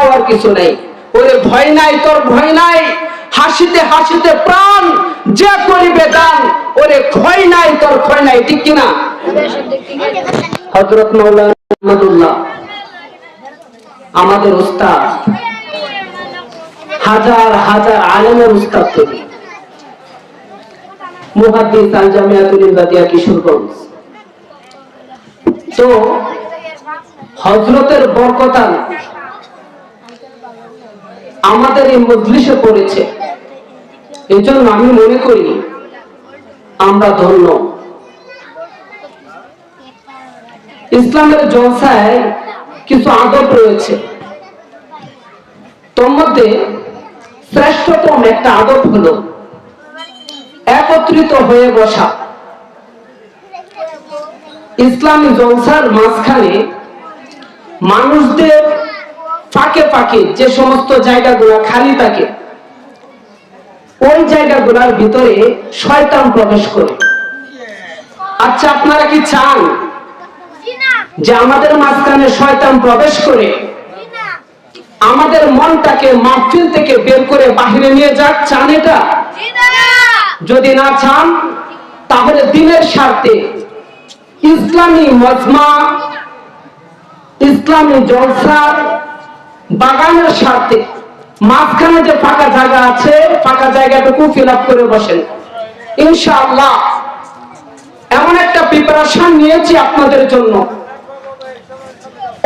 পাওয়ার কিছু নেই। ওরে ভয় নাই, তোর ভয় নাই, হাসিতে হাসিতে প্রাণ যে করিবে দান, ওরে ক্ষয় নাই, তোর ক্ষয় নাই। ঠিক কিনা? হযরত মাওলানা আহমদুল্লাহ আমাদের উস্তাদ, হাজার হাজার আলেমের উস্তাদ তিনি, মুহাদ্দিস আল জামিয়াতুল ইমদাদিয়া কিশোরগঞ্জ। তো হযরতের বরকতান আমাদের এই মজলিসে পড়েছে, এই জন্য আমি মনে করি আমরা ধন্য। ইসলামের জলসায় কিছু আদব রয়েছে, তোর মধ্যে শ্রেষ্ঠতম একটা আদব হলো একত্রিত হয়ে বসা। ইসলামী জলসার মাঝখানে মানুষদের ফাঁকে ফাঁকে যে সমস্ত জায়গাগুলো খালি থাকে, ওই জায়গাগুলোর ভিতরে শয়তান প্রবেশ করে। আচ্ছা, আপনারা কি চান যে আমাদের মাঝখানে শয়তান প্রবেশ করে আমাদের মনটাকে মাহফিল থেকে বের করে বাহিরে নিয়ে যাক? চান এটা? যদি না চান, তাহলে দিনের স্বার্থে ইসলামী মজমা, ইসলামী জলসার বাগানের স্বার্থে মাঝখানে যে ফাঁকা জায়গা আছে, ফাঁকা জায়গাটুকু ফিল আপ করে বসেন ইনশাআল্লাহ। এমন একটা প্রিপারেশন নিয়েছি আপনাদের জন্য,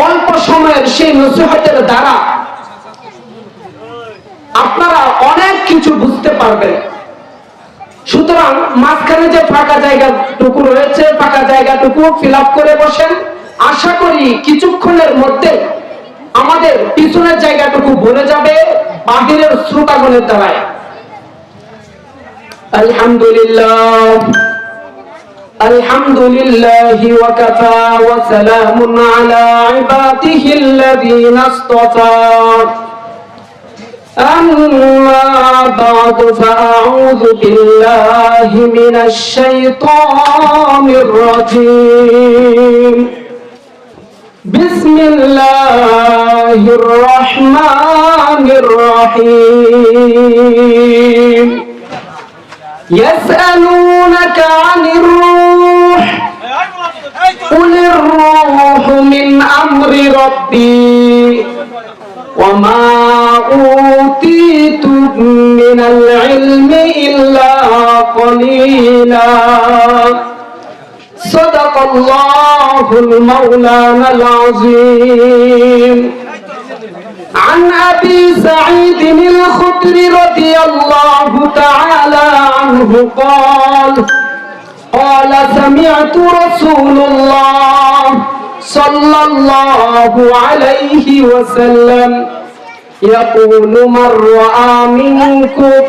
অল্প সময়ের সেই নসিহতের দ্বারা আপনারা অনেক কিছু বুঝতে পারবেন। সুতরাং মাঝখানে যে ফাঁকা জায়গাটুকু রয়েছে, ফাঁকা জায়গাটুকু ফিল আপ করে বসেন। আশা করি কিছুক্ষণের মধ্যে আমাদের পিছনের জায়গাটুকু ভরে যাবে বাহিরের শ্রোতাগণের দ্বারায়। আলহামদুলিল্লাহ, আলহামদুলিল্লাহি ওয়া কাফা ওয়া সালামুন আলা ইবাদিহিল্লাযীনা ইসতাফা। أما بعد فأعوذ بالله من الشيطان الرجيم. بسم الله الرحمن الرحيم. يسألونك عن الروح قل الروح من أمر ربي وما أوتيتم من العلم إلا قليلا. صدق الله المولانا العظيم. عن أبي سعيد الخدري رضي الله تعالى عنه قال قال سمعت رسول الله صلى الله عليه وسلم يقول من رأى منكم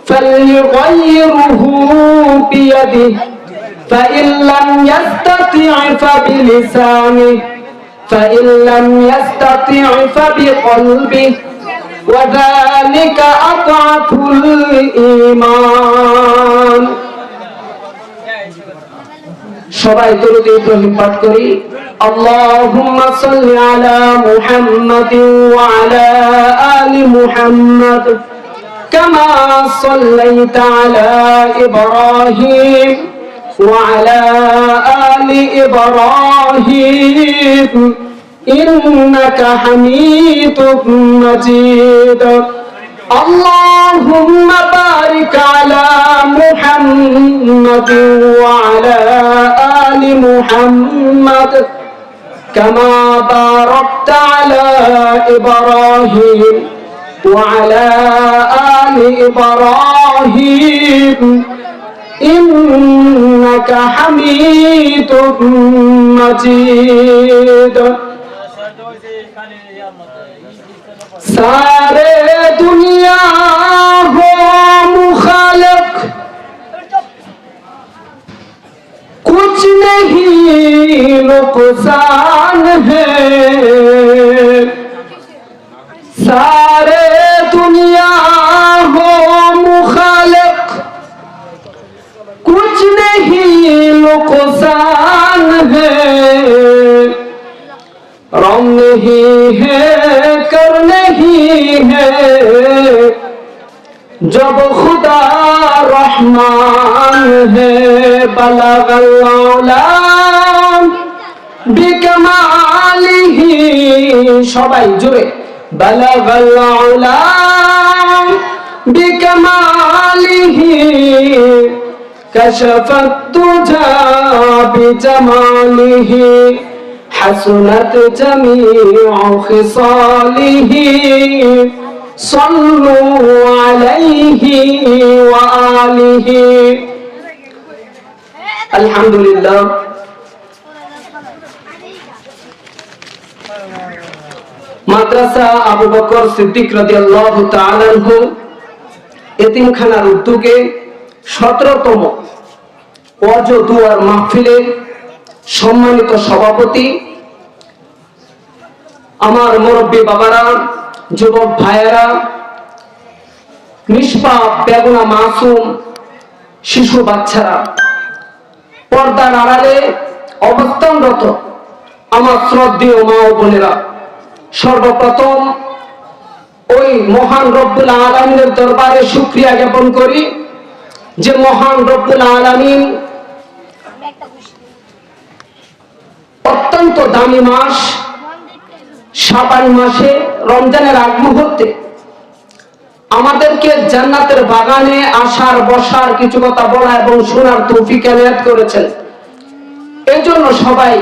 فليغيره بيده فإن لم يستطع فبلسانه فإن لم يستطع فبقلبه وذلك أضعف الإيمان. সবাই দরুদ ইব্রাহিম পাঠ করি। আল্লাহুম্মা সাল্লি আলা মুহাম্মাদিন ওয়া আলা আলি মুহাম্মাদ কামা সাল্লাইতা আলা ইব্রাহিম ওয়া আলা আলি ইব্রাহিম ইন্নাকা হামিদুম মাজিদ. اللهم بارك على محمد وعلى آل محمد كما باركت على إبراهيم وعلى آل إبراهيم إنك حميد مجيد. सारे दुनिया हो मुखालिफ कुछ नहीं नुकसान है. सारे दुनिया हो मुखालिफ कुछ नहीं नुकसान है. रंग ही है करने जब खुदा रहमान है बलगल औला बिकमालिही, সবাই জুড়ে बलगल औला बिकमालिही कशफत तुझा बिजमालिही हसनत जमीउ खिसालिही सल्लु अलैहि व आलिहि। अल्हम्दुलिल्लाह। মাদ্রাসা আবু বকর সিদ্দিক রাদিয়াল্লাহু তাআলা আনহু এতিমখানার উদ্যোগে 17তম ওয়াজ ও দুয়ার মাহফিলের সম্মানিত সভাপতি, আমার মুরব্বী বাবারা, যুবক ভাইয়েরা, নিষ্পাপ বেগুনা মাসুম শিশু বাচ্চারা, পর্দার আড়ালে অবস্থানরত আমার শ্রদ্ধেয় মা ও বোনেরা, সর্বপ্রথম ওই মহান রব্বুল আলামিনের দরবারে শুকরিয়া জ্ঞাপন করি যে মহান রব্বুল আলামিন অত্যন্ত দামি মাস শাবান মাসে রমজানের আগ মুহূর্তে আমাদেরকে জান্নাতের বাগানে আসার বসার কিছু কথা বলা এবং শোনার তৌফিক এনায়েত করেছেন। এজন্য সবাই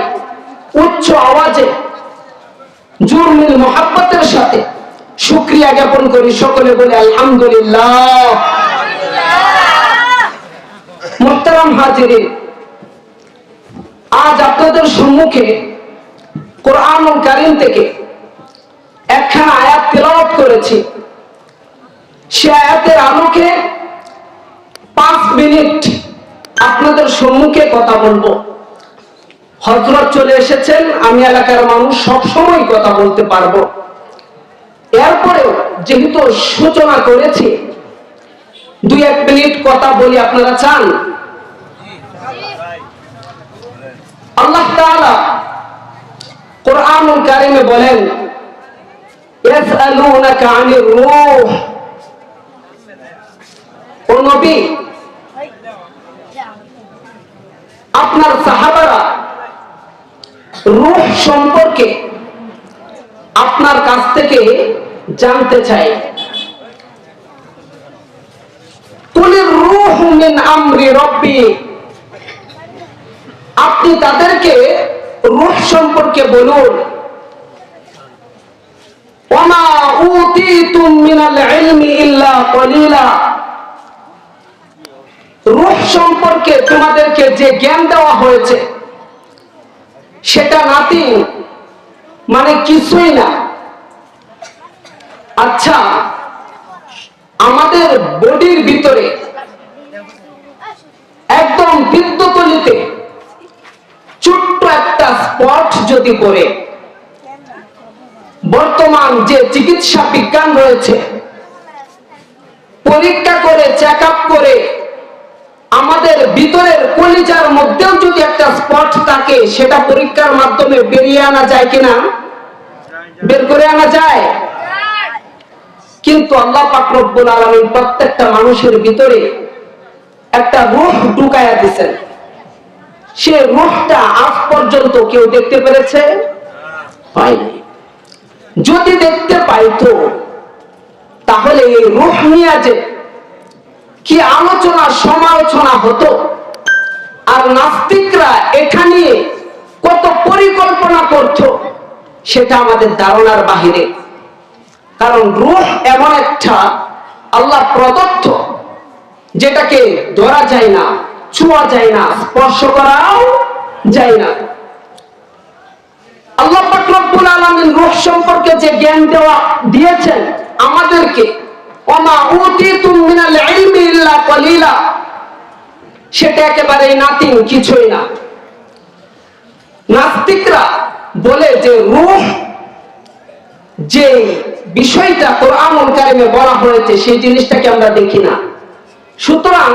উচ্চ আওয়াজে জুরমিল মুহাব্বতের সাথে শুকরিয়া জ্ঞাপন করি, সকলে বলে আলহামদুলিল্লাহ। মুহতারাম হাজিরিন, আজ আপনাদের সম্মুখে কোরআনুল কারীম থেকে একখানা আয়াত তেলাওয়াত করেছি। সে আয়াতের আলোকে 5 মিনিট আপনাদের সম্মুখে কথা বলবো। হযরত চলে এসেছেন, আমি এলাকার মানুষ, সব সময় কথা বলতে পারবো। এরপরেও যেহেতু সূচনা করেছি, 2-1 মিনিট কথা বলি, আপনারা চান? আল্লাহ তাআলা কোরআনুল কারীমে বলেন, ইয়াসআলুনাকা আনির রূহ, ও নবী আপনার সাহাবারা রূহ সম্পর্কে আপনার কাছ থেকে জানতে চায়। কুলির রূহ মিন আমরি রব্বি, আপনি তাদেরকে রূহ সম্পর্কে বলুন, ওয়ামা উতীতুম মিনাল ইলমি ইল্লা কলিলা, রূহ সম্পর্কে তোমাদেরকে যে জ্ঞান দেওয়া হয়েছে সেটা নাথিং, মানে কিছুই না। আচ্ছা, আমাদের বডির ভিতরে একদম বৃদ্ধতলিতে ছোট্ট একটা স্পট যদি পড়ে, বর্তমান যে চিকিৎসা বিজ্ঞান রয়েছে পরীক্ষা করে চেক আপ করে আমাদের ভিতরের কলিজার মধ্যেও যদি একটা স্পট থাকে, সেটা পরীক্ষার মাধ্যমে বেরিয়ে আনা যায় কিনা? বের করে আনা যায়। কিন্তু আল্লাহ পাক রব্বুল আলামিন প্রত্যেকটা মানুষের ভিতরে একটা রূহ ঢুকায়া দিয়েছেন। সে রূহটা আজ পর্যন্ত কেউ দেখতে পেরেছে? পায়নি। যদি দেখতে পাইতো তাহলে এই রূহ নিয়ে যে কি আলোচনা সমালোচনা হতো, আর নাস্তিকরা এখানে কত পরিকল্পনা করত, সেটা আমাদের ধারণার বাহিরে। কারণ রূহ এমন একটা আল্লাহ প্রদত্ত, যেটাকে ধরা যায় না, ছোঁয়া যায় না, স্পর্শ করাও যায় না। আল্লাহ পাক রব্বুল আলামিন রূহ সম্পর্কে যে জ্ঞান দিয়েছেন আমাদেরকে, ওমা উতীতুম মিনাল ইলমি ইল্লা কলিলা, সেটা একেবারে নাথিং, কিছুই না। নাস্তিকরা বলে যে রূহ যে বিষয়টা কোরআনুল কারীমে বলা হয়েছে সেই জিনিসটাকে আমরা দেখি না। সুতরাং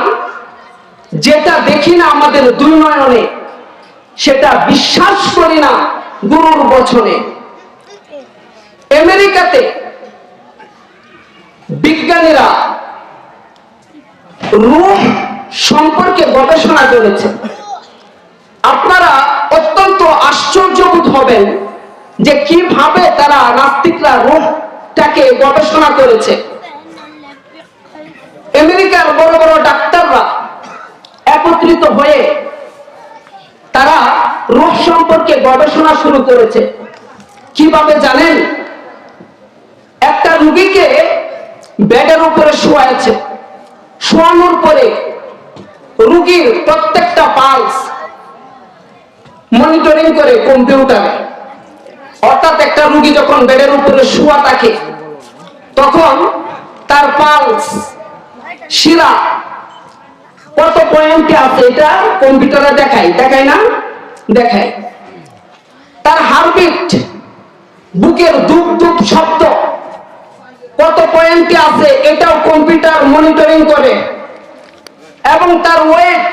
যেটা দেখি না আমাদের 2 নয়নে, সেটা বিশ্বাস করি না গুরুর বচনে। আমেরিকাতে বিজ্ঞানীরা রূহ সম্পর্কে গবেষণা করেছে। আপনারা অত্যন্ত আশ্চর্যবোধ হবেন যে কিভাবে তারা নাস্তিকরা রূহটাকে গবেষণা করেছে। আমেরিকার বড় বড় ডাক্তাররা একত্রিত হয়ে তারা রূহ সম্পর্কে গবেষণা শুরু করেছে। কিভাবে জানেন? একটা রোগীকে বেডের উপরে শোয়াচ্ছে, শোয়ানোর পরে রোগীর প্রত্যেকটা পালস মনিটরিং করে কম্পিউটারে। অর্থাৎ একটা রোগী যখন বেডের উপরে শোয়া থাকে তখন তার পালস, শিরা কত পয়েন্টে আছে এটা কম্পিউটারে দেখায় না? দেখায়। তার হার্টবিট, বুকের ধুপ ধুপ শব্দ কত পয়েন্টে আছে এটাও কম্পিউটার মনিটরিং করে। এবং তার ওয়েট,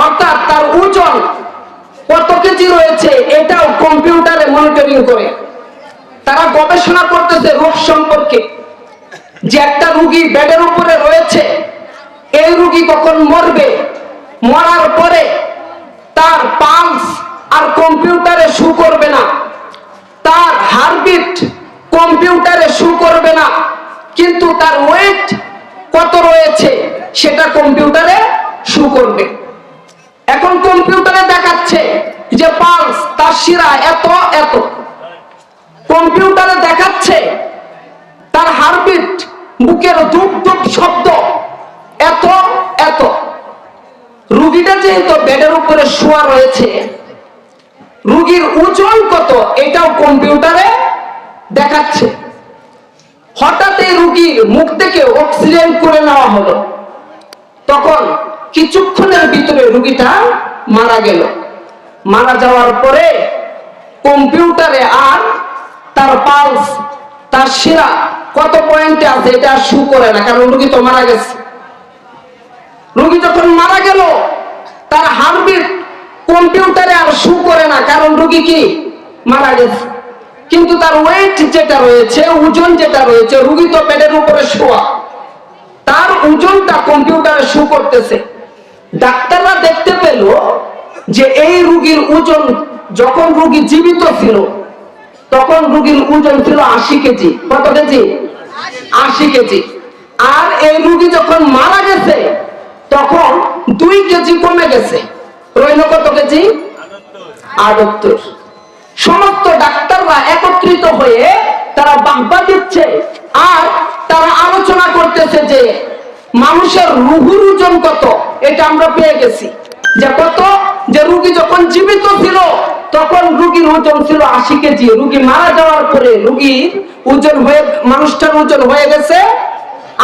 অর্থাৎ তার ওজন কত কেজি রয়েছে এটাও কম্পিউটারে মনিটরিং করে। তারা গবেষণা করতেছে রোগ সম্পর্কে, যে একটা রোগী বেডের উপরে রয়েছে, এই রোগী কখন মরবে, মরার পরে তার পালস আর কম্পিউটারে শো করবে না, তার হার্টবিট কম্পিউটারে শো করবে না, কিন্তু তার ওয়েট কত রয়েছে সেটা কম্পিউটারে শো করবে। এখন কম্পিউটারে দেখাচ্ছে যে পালস, তার শিরা এত এত, কম্পিউটারে দেখাচ্ছে তার হার্টবিট, বুকের ধুপ ধুপ শব্দ এত এত। রোগীটা যেহেতু বেডের উপরে শোয়া রয়েছে, রোগীর ওজন কত এটাও কম্পিউটারে দেখাচ্ছে। হঠাৎ এই রোগীর মুখ থেকে অক্সিজেন করে নেওয়া হলো, তখন কিছুক্ষণের ভিতরে রোগীটা মারা গেল। মারা যাওয়ার পরে কম্পিউটারে আর তার পালস, তার শিরা কত পয়েন্টে আছে এটা শো করে না, কারণ রোগী তো মারা গেছে। রোগী যখন মারা গেল তার হার্টবিট কম্পিউটারে আর শো করে না, কারণ রোগী কি মারা গেছে। কিন্তু তার ওয়েট যেটা রয়েছে, ওজন যেটা রয়েছে, রোগী তো বেডের উপরে শোয়া, তার ওজনটা কম্পিউটারে শো করতেছে। ডাক্তাররা দেখতে পেল যে এই রোগীর ওজন, যখন রোগী জীবিত ছিল তখন রোগীর ওজন ছিল 80 কেজি। কত কেজি? 80 কেজি। আর এই রোগী যখন মারা গেছে তখন 2 কেজি কমে গেছে, রইল কত কেজি? 78। সমস্ত ডাক্তাররা একত্রিত হয়ে তারা বাহবা দিচ্ছে আর তারা আলোচনা করতেছে যে মানুষের রুহুর ওজন কত এটা আমরা পেয়ে গেছি। যে কত? যে রোগী যখন জীবিত ছিল তখন রোগীর ওজন ছিল 80 কেজি, রোগী মারা যাওয়ার পরে রোগীর ওজন হয়ে, মানুষটার ওজন হয়ে গেছে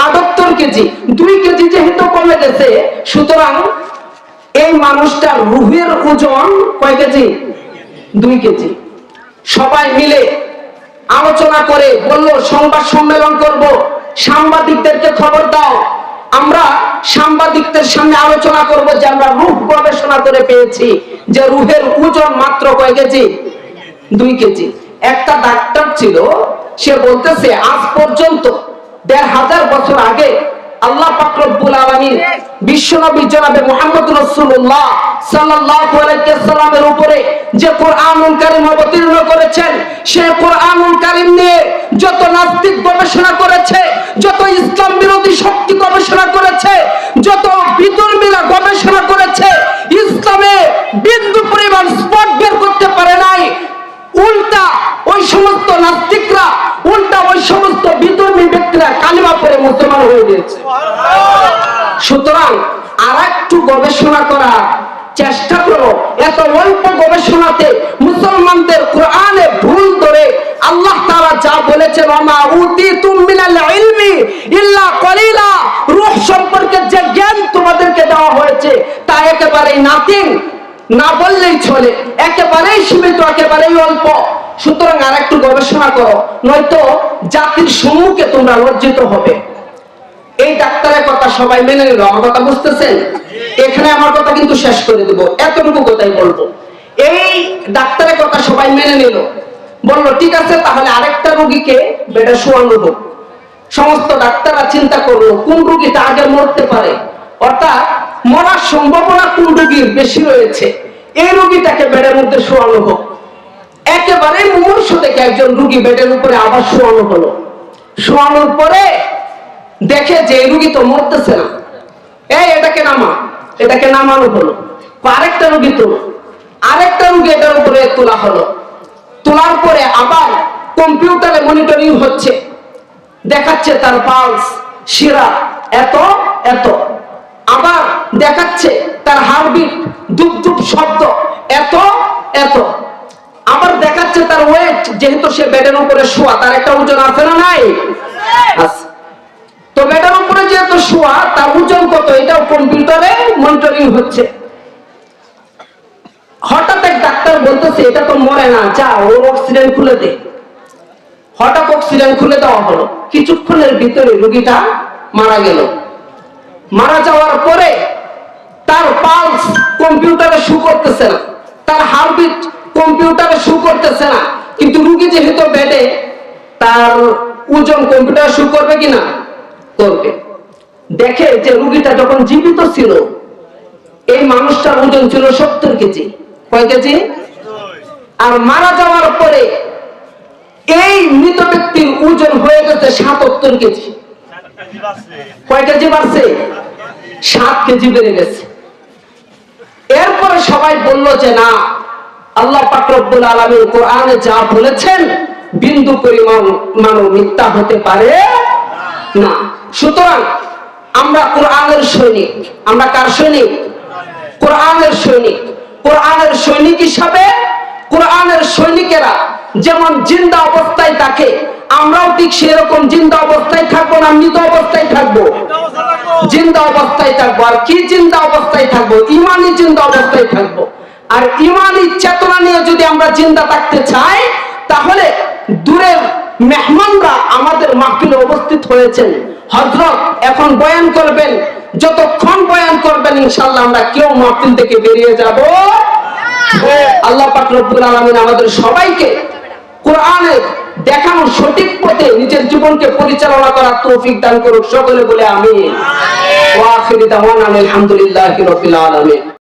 78 কেজি। 2 কেজি যেহেতু কমে গেছে, সুতরাং এই মানুষটার রুহের ওজন কয় কেজি? 2 কেজি। সবাই মিলে আলোচনা করে বলল সংবাদ সম্মেলন করব, সাংবাদিকদেরকে খবর দাও, আমরা সাংবাদিকদের সামনে আলোচনা করব যে আমরা রূহ গবেষণা করে পেয়েছি যে রুহের ওজন মাত্র কয় কেজি? 2 কেজি। একটা ডাক্তার ছিল, সে বলতেছে আজ পর্যন্ত 1500 বছর আগে আল্লাহ পাক রব্বুল আলামিন বিশ্বনবী জনাবে মুহাম্মদ রাসূলুল্লাহ সাল্লাল্লাহু আলাইহি ওয়াসাল্লামের উপরে যে কোরআনুল কারীম অবতীর্ণ করেছেন, সেই কোরআনুল কারীম নিয়ে যত নাস্তিক গবেষণা করেছে, যত ইসলাম বিরোধী শক্তি গবেষণা করেছে, যত বিধর্মীরা গবেষণা করেছে, ইসলামে বিন্দু পরিমাণ স্পট বের করতে পারে নাই। উল্টা ওই সমস্ত নাস্তিকরা, উল্টা ওই সমস্ত বিধর্মী ব্যক্তিরা কালিমা পড়ে মুসলমান হয়ে গিয়েছে। সুতরাং আরেকটু গবেষণা করার চেষ্টা করো। এত অল্প গবেষণাতে মুসলমানদের কোরআনে ভুল ধরে আল্লাহ তাআলা যা বলেছেন, ওমা উতিতুম মিনাল ইলমি ইল্লা কলিলা, রূহ সম্পর্কে যে জ্ঞান তোমাদেরকে দেওয়া হয়েছে তা একেবারেই নাথিং, না বললেই চলে, একেবারেই সীমিত, একেবারেই অল্প। সুতরাং আর একটু গবেষণা করো, নয়তো জাতির সম্মুখে তোমরা লজ্জিত হবে। এই ডাক্তারের কথা সবাই মেনে নিল, আমার কথা বুঝতেছেন? এখানে আমার কথা কিন্তু শেষ করে দেব, এতটুকু কথাই বলবো। এই ডাক্তারের কথা সবাই মেনে নিল, বললো ঠিক আছে তাহলে আরেকটা রোগীকে বেডে শোয়ানো হোক। সমস্ত ডাক্তাররা চিন্তা করলো কোন রোগীটা আগে মরতে পারে, অর্থাৎ মরার সম্ভাবনা কোন রোগীর বেশি রয়েছে, এই রোগীটাকে বেডের মধ্যে শোয়ানো হোক। একেবারে মুমূর্ষু দেখে একজন রোগী বেডের উপরে আবার শোয়ানো হলো। শোয়ানোর পরে দেখে যে এই রোগী তো মরতেছে না, এটাকে নামানো হলো। আরেকটা রোগী তো আরেকটা রোগী এটার উপরে তোলা হলো। তোলার পরে আবার কম্পিউটারে মনিটরিং হচ্ছে, দেখাচ্ছে তার পালস, শিরা এত এত, আবার দেখাচ্ছে তার হার্টবিট, দুপ দুপ শব্দ এত এত, আবার দেখাচ্ছে তার ওয়েট, যেহেতু সে বেডের উপরে শোয়া তার একটা ওজন আছে না নাই? আছে। তো বেডের উপরে যেহেতু শোয়া তার ওজন কত এটাও কম্পিউটারে মনিটরিং হচ্ছে। হঠাৎ এক ডাক্তার বলতেছে এটা তো মরে না, যা ওর অক্সিজেন খুলে দে। হঠাৎ অক্সিজেন খুলে দেওয়া হলো, কিছুক্ষণের ভিতরে রোগীটা মারা গেল। মারা যাওয়ার পরে তার পালস কম্পিউটারে শো করতেছে না, তার হার্টবিট কম্পিউটারে শো করতেছে না, কিন্তু রোগী যেহেতু বেডে তার ওজন কম্পিউটারে শো করবে কিনা? করবে। দেখে যে রোগীটা যখন জীবিত ছিল এই মানুষটার ওজন ছিল 70 কেজি। কয় কেজি? আর মারা যাওয়ার পরে এই মৃত ব্যক্তির ওজন হয়ে গেছে 77 কেজি। কয় কেজি বাড়ছে? 7 কেজি বেড়ে গেছে। এরপরে সবাই বলল যে না, আল্লাহ পাক রব্বুল আলামিন কোরআনে যা বলেছেন বিন্দু পরিমাণও মিথ্যা হতে পারে না। সুতরাং আমরা কোরআনের সৈনিক। আমরা কার সৈনিক? কোরআনের সৈনিক। কোরআনের সৈনিক হিসাবে কোরআনের সৈনিকেরা যেমন জিন্দা অবস্থায় থাকে, আমরাও ঠিক সেরকম জিন্দা অবস্থায় থাকবো না মৃত অবস্থায় থাকবো? জিন্দা অবস্থায় থাকবো। আর কি জিন্দা অবস্থায় থাকবো? ইমানি জিন্দা অবস্থায় থাকবো। আর ইমানি চেতনা নিয়ে যদি আমরা জিন্দা থাকতে চাই, তাহলে দূরের মেহমানরা আমাদের মাহফিলে উপস্থিত হয়েছেন, হযরত এখন বয়ান করবেন, যতক্ষণ বয়ান করবেন ইনশাআল্লাহ আমরা কেউ মাহফিল থেকে বেরিয়ে যাব। আল্লাহ পাক রব্বুল আলামিন আমাদের সবাইকে কোরআনের দেখানো সঠিক পথে নিজের জীবনকে পরিচালনা করার তৌফিক দান করুক। সকলে বলে আমিন। ওয়া আখিরু দাওয়ানা আলহামদুলিল্লাহি রাব্বিল আলামিন।